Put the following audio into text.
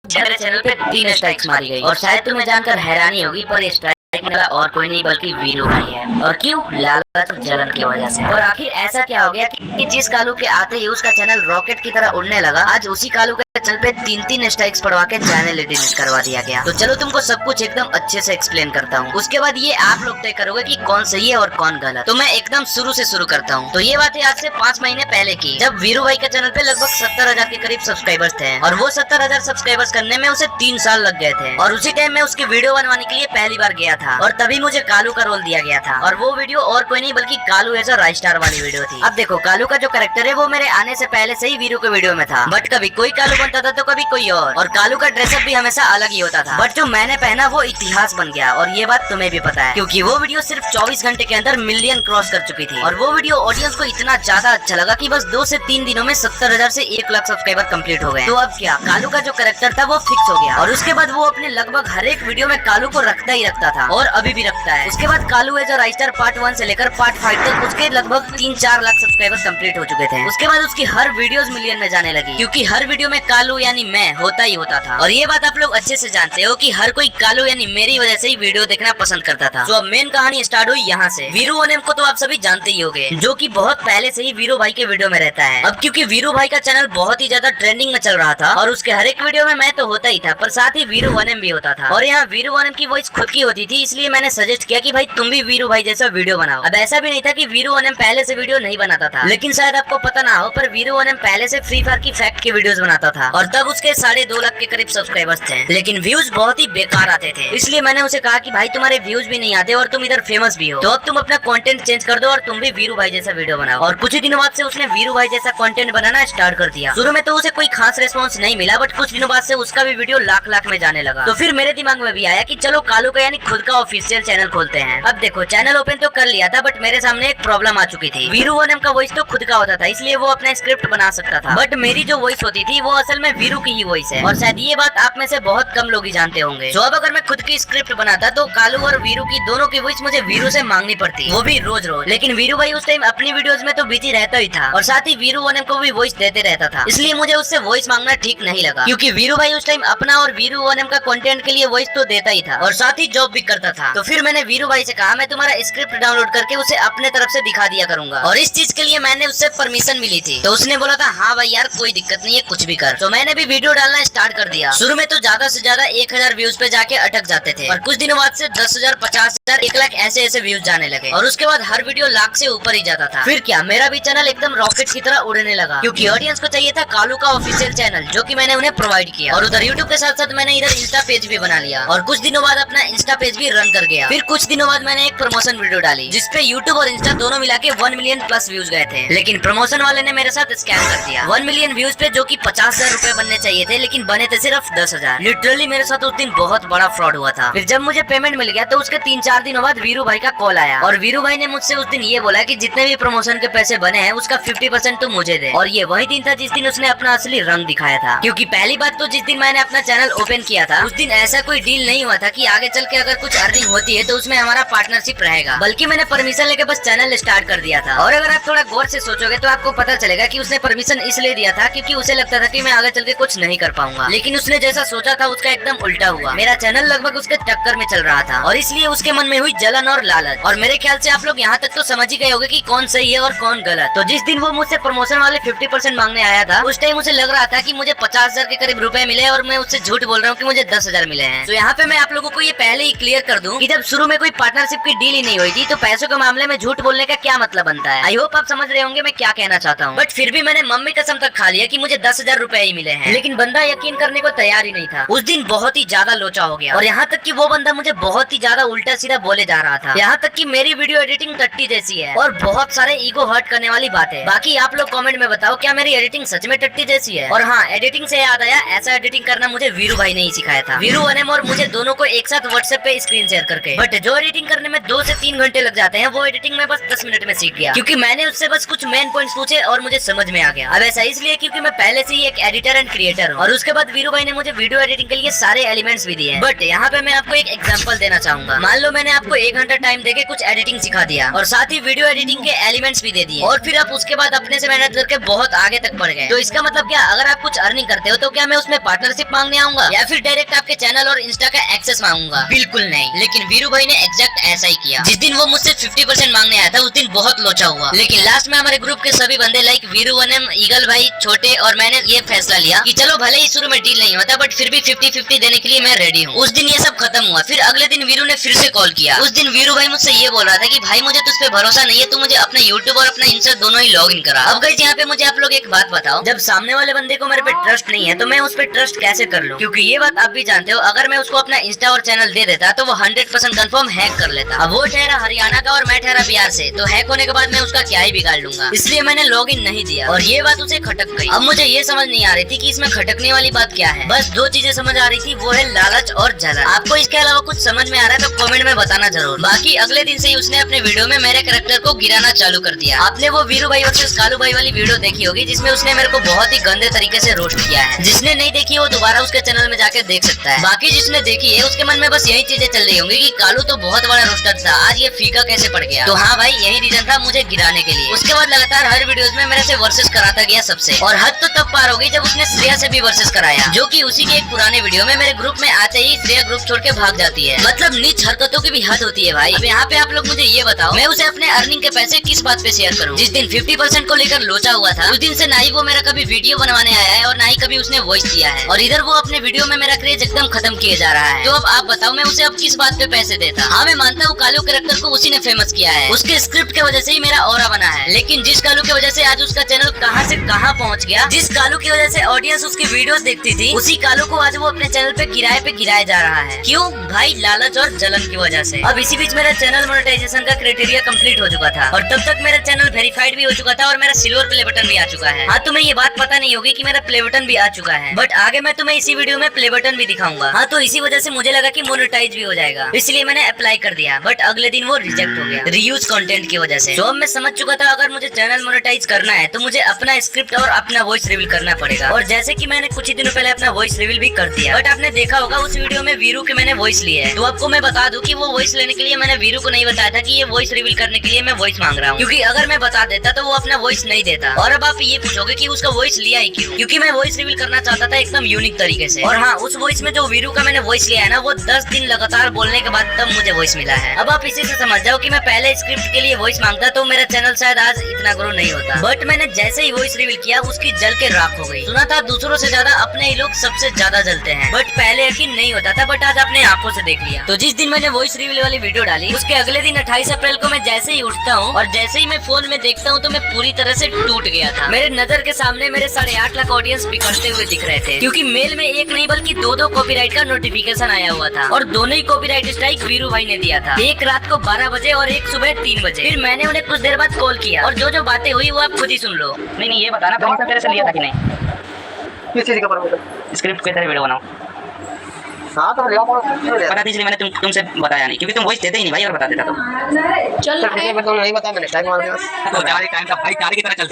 मेरे चैनल पे 3 स्ट्राइक्स मारी गई और शायद तुम्हें जानकर हैरानी होगी, पर ये स्ट्राइक वाला और कोई नहीं बल्कि वीरू भाई है। और क्यों? लालच और जलन की वजह से। और आखिर ऐसा क्या हो गया कि जिस कालू के आते ही उसका चैनल रॉकेट की तरह उड़ने लगा, आज उसी कालू के चैनल पे 3 स्ट्राइक्स पड़वा के चैनल डिलीट करवा दिया गया। तो चलो तुमको सब कुछ एकदम अच्छे से एक्सप्लेन करता हूँ, उसके बाद ये आप लोग तय करोगे कि कौन सही है और कौन गलत। तो मैं एकदम शुरू से शुरू करता हूँ। तो ये बात है आज से 5 महीने पहले की, जब वीरू भाई के चैनल पे लगभग 70,000 के करीब सब्सक्राइबर्स थे और वो 70,000 सब्सक्राइबर्स करने में उसे 3 साल लग गए थे। और उसी टाइम में उसकी वीडियो बनवाने के लिए पहली बार गया था और तभी मुझे कालू का रोल दिया गया था। और वो वीडियो और कोई नहीं बल्कि कालू एज अ राइस्टार वाली वीडियो थी। अब देखो, कालू का जो कैरेक्टर है वो मेरे आने से पहले से ही वीरू के वीडियो में था, बट कभी कोई कालू बनता था तो कभी कोई और कालू का ड्रेसअप भी हमेशा अलग ही होता था। बट जो मैंने पहना वो इतिहास बन गया और ये बात तुम्हें भी पता है, क्योंकि वो वीडियो सिर्फ 24 घंटे के अंदर मिलियन क्रॉस कर चुकी थी। और वो वीडियो ऑडियंस को इतना ज्यादा अच्छा लगा कि बस 2 से 3 दिनों में 70,000 से 1 लाख सब्सक्राइबर कंप्लीट हो गए। तो अब क्या, कालू का जो कैरेक्टर था वो फिक्स हो गया और उसके बाद वो अपने लगभग हर एक वीडियो में कालू को रखता ही रखता था और अभी भी रखता है। उसके बाद कालू एज अ राइस्टार पार्ट 1 से लेकर पार्ट 5 तक उसके लगभग 3-4 लाख सब्सक्राइबर कंप्लीट हो चुके थे। उसके बाद उसकी हर वीडियोस मिलियन में जाने लगी, क्योंकि हर वीडियो में कालू यानी मैं होता ही होता था। और ये बात आप लोग अच्छे से जानते हो कि हर कोई कालू यानी मेरी वजह से ही वीडियो देखना पसंद करता था। तो अब मेन कहानी स्टार्ट हुई यहाँ से। वीरू वनम को तो आप सभी जानते ही होंगे, जो कि बहुत पहले से ही वीरू भाई के वीडियो में रहता है। अब क्योंकि वीरू भाई का चैनल बहुत ही ज्यादा ट्रेंडिंग में चल रहा था और उसके हर एक वीडियो में मैं तो होता ही था, पर साथ ही वीरू वनम भी होता था। और यहाँ वीरू वनम की वॉइस खुद की होती थी, इसलिए मैंने सजेस्ट किया कि भाई तुम भी वीरू भाई जैसा वीडियो बनाओ। अब ऐसा भी नहीं था कि वीरू वनम पहले से वीडियो नहीं बनाता था, लेकिन शायद आपको पता ना हो, पर वीरू वनम पहले से फ्री फायर की फैक्ट की वीडियोस बनाता था और तब उसके 2.5 लाख के करीब सब्सक्राइबर्स थे, लेकिन व्यूज बहुत ही बेकार आते थे। इसलिए मैंने उसे कहा कि भाई तुम्हारे व्यूज भी नहीं आते और तुम इधर फेमस भी हो, तो अब तुम अपना कंटेंट चेंज कर दो और तुम भी वीरू भाई जैसा वीडियो बनाओ। और कुछ ही दिनों बाद से उसने वीरू भाई जैसा कंटेंट बनाना स्टार्ट कर दिया। शुरू में तो उसे कोई खास रिस्पॉन्स नहीं मिला, बट कुछ दिनों बाद से उसका भी वीडियो लाख में जाने लगा। तो फिर मेरे दिमाग में भी आया कि चलो कालू का यानी खुद का ऑफिशियल चैनल खोलते हैं। अब देखो, चैनल ओपन तो कर लिया था, बट मेरे सामने एक प्रॉब्लम आ चुकी थी। वीरू वनम का वॉइस तो खुद का होता था, इसलिए वो अपना स्क्रिप्ट बना सकता था, बट मेरी जो वॉइस होती थी वो असल में वीरू की ही वॉइस है। और शायद ये बात आप में से बहुत कम लोग ही जानते होंगे। तो अब अगर मैं खुद की स्क्रिप्ट बनाता तो कालू और वीरू की दोनों की वॉइस मुझे वीरू से मांगनी पड़ती, वो भी रोज रोज। लेकिन वीरू भाई उस टाइम अपनी वीडियोस में तो बिजी रहता ही था और साथ ही वीरू वनम को भी वॉइस देते रहता था, इसलिए मुझे उससे वॉइस मांगना ठीक नहीं लगा, क्योंकि वीरू भाई उस टाइम अपना और वीरू वनम का कंटेंट के लिए वॉइस तो देता ही था और साथ ही जॉब भी करता था। तो फिर मैंने वीरू भाई से कहा मैं तुम्हारा स्क्रिप्ट डाउनलोड करके उसे अपने तरफ से दिखा दिया करूंगा, और इस चीज के लिए मैंने उससे परमिशन मिली थी। तो उसने बोला था हाँ भाई यार कोई दिक्कत नहीं है, कुछ भी कर। तो मैंने भी वीडियो डालना स्टार्ट कर दिया। शुरू में तो ज्यादा से ज्यादा 1000 व्यूज पे जाके अटक जाते थे और कुछ दिनों बाद से 10,000, 50,000, 1 लाख ऐसे व्यूज जाने लगे और उसके बाद हर वीडियो लाख से ऊपर ही जाता था। फिर क्या, मेरा भी चैनल एकदम रॉकेट की तरह उड़ने लगा, क्योंकि ऑडियंस को चाहिए था कालू का ऑफिशियल चैनल, जो कि मैंने उन्हें प्रोवाइड किया। और उधर यूट्यूब के साथ साथ मैंने इधर इंस्टा पेज भी बना लिया और कुछ दिनों बाद अपना इंस्टा पेज भी रन कर गया। फिर कुछ दिनों बाद मैंने एक प्रमोशन वीडियो डाली जिसपे यूट्यूब और इंस्टा दोनों मिला के 1 मिलियन प्लस व्यूज गए थे, लेकिन प्रमोशन वाले ने मेरे साथ स्कैम कर दिया। 1 मिलियन व्यूज पे जो कि 50,000 रुपए बनने चाहिए थे, लेकिन बने थे सिर्फ 10,000। लिटरली मेरे साथ उस दिन बहुत बड़ा फ्रॉड हुआ था। फिर जब मुझे पेमेंट मिल गया तो उसके 3-4 दिनों बाद वीरू भाई का कॉल आया और वीरू भाई ने मुझसे उस दिन ये बोला कि जितने भी प्रमोशन के पैसे बने हैं उसका 50% तो मुझे दे। और ये वही दिन था जिस दिन उसने अपना असली रंग दिखाया था, क्योंकि पहली बात तो जिस दिन मैंने अपना चैनल ओपन किया था उस दिन ऐसा कोई डील नहीं हुआ था कि आगे चल के अगर कुछ अर्निंग होती है तो उसमें हमारा पार्टनरशिप रहेगा, बल्कि मैंने परमिशन लेके बस चैनल स्टार्ट कर दिया था। और अगर आप थोड़ा गौर से सोचोगे तो आपको पता चलेगा कि उसने परमिशन इसलिए दिया था क्योंकि उसे लगता था कि मैं आगे चल के कुछ नहीं कर पाऊंगा, लेकिन उसने जैसा सोचा था उसका एकदम उल्टा हुआ। मेरा चैनल लगभग उसके टक्कर में चल रहा था और इसलिए उसके मन में हुई जलन और लालच। और मेरे ख्याल से आप लोग यहाँ तक तो समझ ही गए होंगे कि कौन सही है और कौन गलत। तो जिस दिन वो मुझसे प्रमोशन वाले 50% मांगने आया था उस टाइम उसे लग रहा था कि मुझे 50,000 के करीब रुपए मिले और मैं उससे झूठ बोल रहा हूँ कि मुझे 10,000 मिले हैं। तो यहाँ पे मैं आप लोगों को ये पहले ही क्लियर कर दूं कि जब शुरू में कोई पार्टनरशिप की डील ही नहीं हुई थी तो पैसों के मामले में झूठ बोलने का क्या मतलब बनता है। आई होप आप समझ रहे होंगे मैं क्या कहना चाहता हूँ। बट फिर भी मैंने मम्मी कसम तक खा लिया कि मुझे 10,000 रुपए ही मिले हैं, लेकिन बंदा यकीन करने को तैयार ही नहीं था। उस दिन बहुत ही ज्यादा लोचा हो गया और यहाँ तक कि वो बंदा मुझे बहुत ही ज्यादा उल्टा सीधा बोले जा रहा था। यहाँ तक कि मेरी वीडियो एडिटिंग टट्टी जैसी है और बहुत सारे ईगो हर्ट करने वाली बात है। बाकी आप लोग कमेंट में बताओ क्या मेरी एडिटिंग सच में टट्टी जैसी है। और हाँ, एडिटिंग से याद आया, ऐसा एडिटिंग करना मुझे वीरू भाई ने ही सिखाया था। वीरू वनम और मुझे दोनों को एक साथ व्हाट्सएप पे स्क्रीन शेयर करके। बट जो एडिटिंग करने में 2 से 3 घंटे लग जाते हैं, वो एडिटिंग में बस 10 मिनट में सीख गया, क्योंकि मैंने उससे बस कुछ मेन पॉइंट्स पूछे और मुझे समझ में आ गया। अब ऐसा इसलिए क्योंकि मैं पहले से ही एक एडिटर एंड क्रिएटर हूँ, और उसके बाद वीरू भाई ने मुझे वीडियो एडिटिंग के लिए सारे एलिमेंट्स भी दिए। बट यहाँ पे मैं आपको एक एग्जांपल देना चाहूंगा। मान लो मैंने आपको 1 घंटा टाइम देके कुछ एडिटिंग सिखा दिया और साथ ही वीडियो एडिटिंग के एलिमेंट्स भी दे दिए, और फिर आप उसके बाद अपने से मेहनत करके बहुत आगे तक बढ़ गए। तो इसका मतलब क्या, अगर आप कुछ अर्निंग करते हो तो क्या मैं उसमें पार्टनरशिप मांगने आऊंगा या फिर डायरेक्ट आपके चैनल और इंस्टा का एक्सेस मांगूंगा? बिल्कुल नहीं। लेकिन वीरू भाई ने एग्जैक्ट ऐसा ही किया। जिस दिन वो मुझसे 50% मांगने आया था, उस दिन बहुत लोचा हुआ, लेकिन लास्ट में हमारे ग्रुप के सभी बंदे लाइक वीरू वनम, ईगल भाई, छोटे और मैंने ये फैसला लिया कि चलो भले ही शुरू में डील नहीं होता, बट फिर भी 50-50 देने के लिए मैं रेडी हूँ। उस दिन ये सब खत्म हुआ। फिर अगले दिन वीरू ने फिर से कॉल किया। उस दिन वीरू भाई मुझसे ये बोल रहा था कि भाई मुझे तुझ पे भरोसा नहीं है, तू मुझे अपना यूट्यूब और अपना इंस्टा दोनों ही लॉग इन करा। अब गाइस यहाँ पे मुझे आप लोग एक बात बताओ, जब सामने वाले बंदे को मेरे पे ट्रस्ट नहीं है तो मैं उस पे ट्रस्ट कैसे कर लूं? क्योंकि ये बात आप भी जानते हो, अगर मैं उसको अपना इंस्टा और चैनल दे देता तो वो 100% कंफर्म हैक कर लेता। अब वो ठहरा हरियाणा का और मैं ठहरा बिहार से, तो हैक होने के बाद मैं उसका क्या ही बिगाड़ लूंगा। इसलिए मैंने लॉग इन नहीं दिया और ये बात उसे खटक गई। अब मुझे ये समझ नहीं आ रही थी कि इसमें खटकने वाली बात क्या है। बस 2 चीजें समझ आ रही थी, वो है लालच और जलन। आपको इसके अलावा कुछ समझ में आ रहा है तो कमेंट में बताना जरूर। बाकी अगले दिन से ही उसने अपने वीडियो में मेरे कैरेक्टर को गिराना चालू कर दिया। आपने वो वीरू भाई वर्सेस कालू भाई वाली वीडियो देखी होगी, जिसमें उसने मेरे को बहुत ही गंदे तरीके से रोस्ट किया है। जिसने नहीं देखी वो दोबारा उसके चैनल में जाके देख सकता है। बाकी जिसने देखी है उसके मन में बस यही चीजें चल रही होंगी कि कालू तो बहुत बड़ा रोस्टर था, आज ये फीका कैसे पड़ गया। तो हाँ भाई, यही रीजन था मुझे गिराने के लिए। उसके बाद लगातार हर वीडियोस में मेरे से वर्सेस कराता गया सबसे, और हद तो तब पार हो गई जब उसने श्रेया से भी वर्सेस कराया, जो कि उसी के एक पुराने वीडियो में मेरे ग्रुप में आते ही श्रेया ग्रुप छोड़ के भाग जाती है। मतलब नीच हरकतों की भी हद होती है भाई। अब यहाँ पे आप लोग मुझे ये बताओ, मैं उसे अपने अर्निंग के पैसे किस बात पे शेयर करूँ? जिस दिन 50% को लेकर लोचा हुआ था, उस दिन से ना ही वो मेरा कभी वीडियो बनवाने आया है और ना ही कभी उसने वॉइस दिया है, और इधर वो अपने वीडियो में मेरा क्रेज एकदम खत्म किए जा रहा है। तो अब आप बताओ मैं उसे अब किस बात पे पैसे देता? हाँ मैं मानता हूँ कालू कैरेक्टर को उसी ने फेमस किया है, उसके स्क्रिप्ट के वजह से ही मेरा ऑरा बना है, लेकिन जिस कालू की वजह से आज उसका चैनल कहाँ से कहाँ पहुँच गया, जिस कालू की वजह से ऑडियंस उसकी वीडियोस देखती थी, उसी कालू को आज वो अपने चैनल पे गिराया जा रहा है। क्यों भाई? लालच और जलन की वजह से। अब इसी बीच मेरा चैनल मोनेटाइजेशन का क्राइटेरिया कंप्लीट हो चुका था, और तब तक मेरा चैनल वेरीफाइड भी हो चुका था और मेरा सिल्वर प्ले बटन भी आ चुका है। हाँ तुम्हें ये बात पता नहीं होगी कि मेरा प्ले बटन भी आ चुका है, बट आगे मैं तुम्हें इसी वीडियो में प्ले बटन भी दिखाऊंगा। हाँ तो इसी वजह से मुझे लगा कि मोनेटाइज भी हो जाएगा, इसलिए मैंने अप्लाई कर दिया, बट अगले दिन वो रिजेक्ट हो गया रीयूज कंटेंट की वजह से। तो अब मैं समझ चुका था अगर मुझे चैनल मोनेटाइज करना है तो मुझे अपना स्क्रिप्ट और अपना वॉइस रिवील करना पड़ेगा, और जैसे कि मैंने कुछ ही दिनों पहले अपना वॉइस रिवील भी कर दिया। बट आपने देखा होगा उस वीडियो में वीरू के मैंने वॉइस ली है, तो आपको मैं बता दूं कि वो वॉइस लेने के लिए मैंने वीरू को नहीं बताया था कि ये वॉइस रिवील करने के लिए मैं वॉइस मांग रहा हूँ, क्योंकि अगर मैं बता देता तो वो अपना वॉइस नहीं देता। और अब आप ये पूछोगे कि उसका वॉइस लिया ही क्यों? क्योंकि मैं वॉइस रिवील करना चाहता था एकदम यूनिक तरीके से। और हाँ, उस वॉइस में जो वीरू का मैंने वॉइस लिया है ना, वो 10 दिन लगातार बोलने के बाद तब मुझे वॉइस मिला है। अब आप इसी से समझ जाओ कि मैं पहले स्क्रिप्ट के लिए वॉइस मांगता तो मेरा चैनल शायद आज इतना ग्रो नहीं होता। बट मैंने जैसे ही वॉइस रिवील किया उसकी जल के राख हो गई। सुना था दूसरों से ज्यादा अपने ही लोग सबसे ज्यादा जलते हैं, बट पहले यकीन नहीं होता था, बट आज अपने आंखों से देख लिया। तो जिस दिन मैंने वॉइस रिवील वाली वीडियो डाली, उसके अगले दिन 28 अप्रैल को मैं जैसे ही उठता हूँ और जैसे ही मैं फोन में देखता हूँ तो मैं पूरी तरह से टूट गया था। मेरे नजर के सामने मेरे 8.5 लाख ऑडियंस बिखरते हुए दिख रहे थे, क्योंकि मेल में एक नहीं बल्कि 2 कॉपीराइट का नोटिफिकेशन आया हुआ था, और दोनों ही कॉपीराइट स्ट्राइक वीरू भाई ने दिया था, एक रात को 12 बजे और एक सुबह 3 बजे। फिर मैंने उन्हें कुछ देर बाद कॉल किया, और जो बातें हुई वो आप खुद ही सुन लो। नहीं ये बताना परमिशन तेरे से लिया था कि नहीं? किस चीज का परमिशन? स्क्रिप्ट पे तेरे वीडियो बनाओ। हाँ तो लिया पता थी इसलिए मैंने तुमसे बताया नहीं, क्योंकि तुम वॉइस देते ही नहीं भाई, और बता देता तो चल नहीं बता, मैंने टाइम मार दिया। तो हमारे टाइम का भाई तारे की तरह चलते